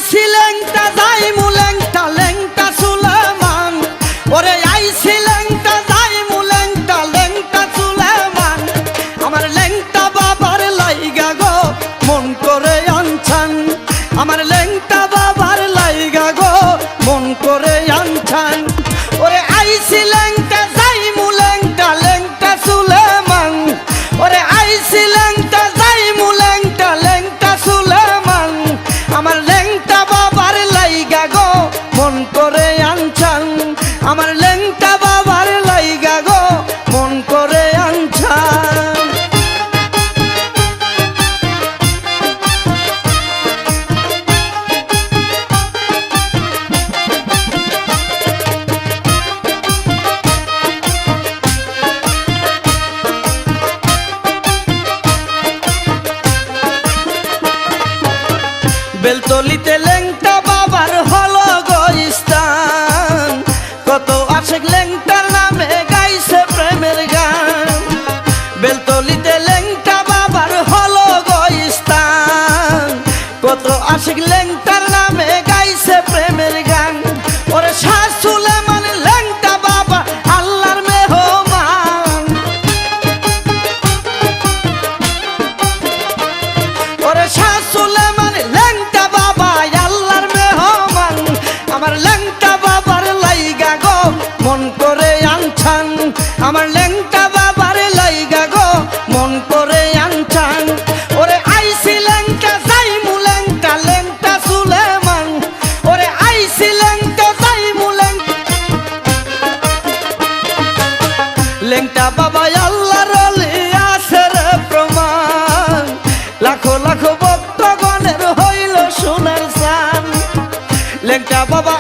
আইছি লেংটা যাইমু লেংটা লেংটা সুলেমান ওরে আইছি লেংটা যাইমু লেংটা লেংটা সুলেমান আমার লেংটা বাবার লাইগা গো মন করে আনছান আমার লেংটা বাবার লাইগা গো মন করে আনছান ওরে আইছি লেংটা যাইমু লেংটা লেংটা সুলেমান ওরে আইছি লেংটা যাইমু লেংটা লেংটা সুলেমান আমার লেংটা বাবার লাইগা গো মন করে আনছান আমার লেংটা বাবার লাইগা গো মন করে আনছান বেলতলিতে লেংটা বাবার হলো গো স্থান কত আশেক লেংটার নামে গাইছে প্রেমের গান বেলতলিতে লেংটা বাবার হলো গো স্থান কত আশেক লেংটার নামে গাইছে প্রেমের গান ওরে শাহ সুলেমান লেংটা বাবা আল্লাহর মেহমান ওরে শাহ সুলেমান লেংটা বাবা আল্লাহর মেহমান আমার লেংটা বাবার লাইগা গো মন করে আনছান আমার লেংটা বাবার লাইগা গো মন করে আনছান ওরে আইছি লেংটা যাইমু লেংটা লেংটা সুলেমান ওরে আইছি লেংটা যাইমু লেংটা বাবা আল্লাহর ওলি আছে রে প্রমাণ লাখো লাখো ভক্তগণের হইল সোনার চান লেংটা বাবা